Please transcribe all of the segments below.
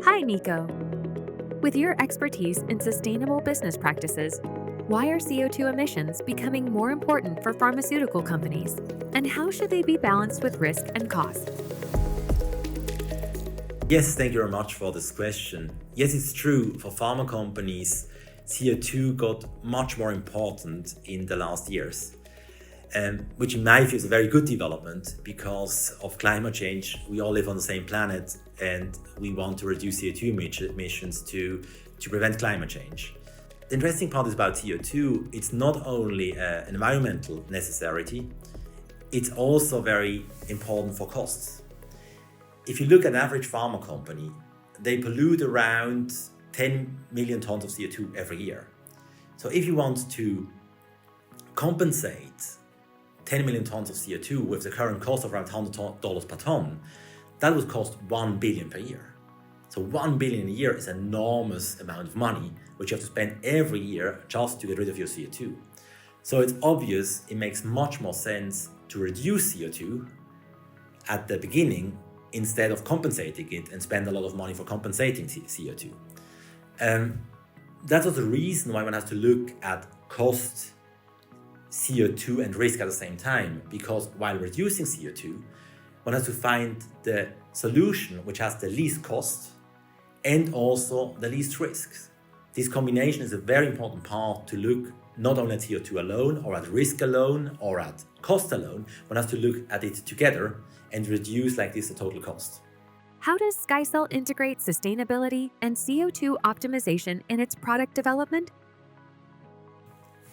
Hi, Nico. With your expertise in sustainable business practices, why are CO2 emissions becoming more important for pharmaceutical companies? And how should they be balanced with risk and cost? Yes, thank you very much for this question. Yes, it's true, for pharma companies, CO2 got much more important in the last years, which in my view is a very good development because of climate change. We all live on the same planet and we want to reduce CO2 emissions to prevent climate change. The interesting part is about CO2, it's not only an environmental necessity, it's also very important for costs. If you look at an average pharma company, they pollute around 10 million tons of CO2 every year. So if you want to compensate 10 million tons of CO2 with the current cost of around $100 per ton, that would cost 1 billion per year. So 1 billion a year is an enormous amount of money, which you have to spend every year just to get rid of your CO2. So it's obvious it makes much more sense to reduce CO2 at the beginning instead of compensating it and spend a lot of money for compensating CO2. That was the reason why one has to look at cost, CO2 and risk at the same time, because while reducing CO2, one has to find the solution which has the least cost and also the least risks. This combination is a very important part to look not only at CO2 alone or at risk alone or at cost alone, one has to look at it together and reduce like this the total cost. How does SkyCell integrate sustainability and CO2 optimization in its product development?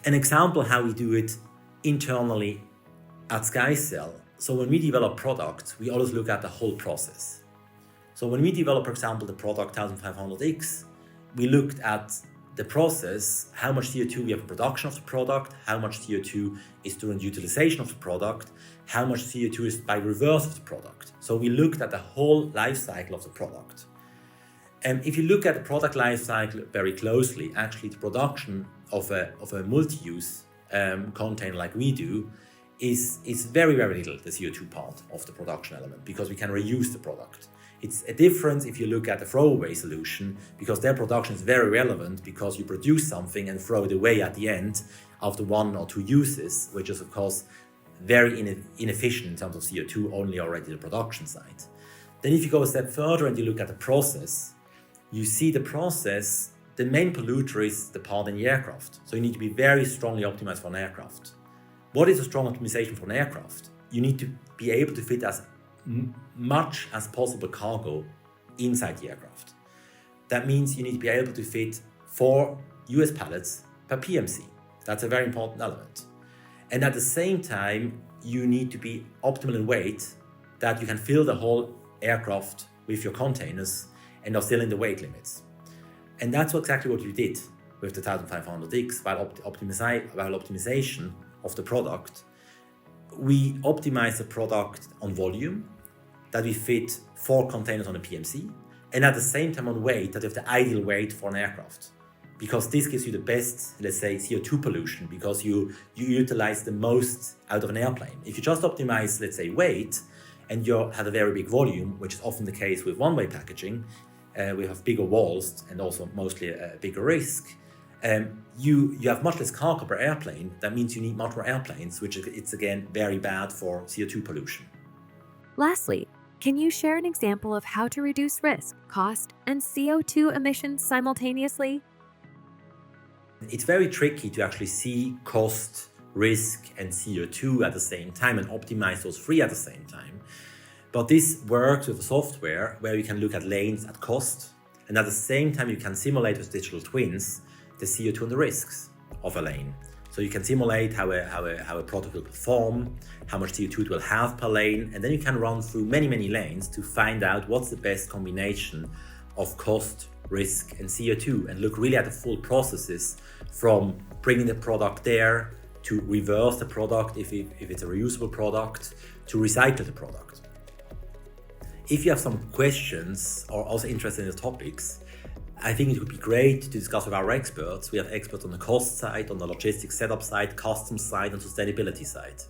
An example how we do it internally at SkyCell. So when we develop products, we always look at the whole process. So when we develop, for example, the product 1500X, we looked at the process, how much CO2 we have in production of the product, how much CO2 is during the utilization of the product, how much CO2 is by reverse of the product. So we looked at the whole life cycle of the product. And if you look at the product life cycle very closely, actually the production of a multi-use container like we do is very, very little, the CO2 part of the production element, because we can reuse the product. It's a difference if you look at the throwaway solution, because their production is very relevant because you produce something and throw it away at the end after 1 or 2 uses, which is of course very inefficient in terms of CO2, only already the production side. Then if you go a step further and you look at the process, you see the process, the main polluter is the part in the aircraft. So you need to be very strongly optimized for an aircraft. What is a strong optimization for an aircraft? You need to be able to fit as much as possible cargo inside the aircraft. That means you need to be able to fit 4 US pallets per PMC. That's a very important element. And at the same time, you need to be optimal in weight, that you can fill the whole aircraft with your containers and are still in the weight limits. And that's exactly what we did with the 1500X. While optimization of the product, we optimize the product on volume, that we fit 4 containers on a PMC, and at the same time on weight, that we have the ideal weight for an aircraft. Because this gives you the best, let's say, CO2 pollution, because you utilize the most out of an airplane. If you just optimize, let's say, weight, and you have a very big volume, which is often the case with one-way packaging, we have bigger walls and also mostly a bigger risk. You have much less cargo per airplane. That means you need much more airplanes, which it's again very bad for CO2 pollution. Lastly, can you share an example of how to reduce risk, cost, and CO2 emissions simultaneously? It's very tricky to actually see cost, risk, and CO2 at the same time and optimize those 3 at the same time. But this works with a software where you can look at lanes at cost, and at the same time you can simulate with digital twins the CO2 and the risks of a lane. So you can simulate how a product will perform, how much CO2 it will have per lane, and then you can run through many lanes to find out what's the best combination of cost, risk, and CO2, and look really at the full processes from bringing the product there to reverse the product if it's a reusable product, to recycle the product. If you have some questions or also interested in the topics, I think it would be great to discuss with our experts. We have experts on the cost side, on the logistics setup side, customs side, and sustainability side.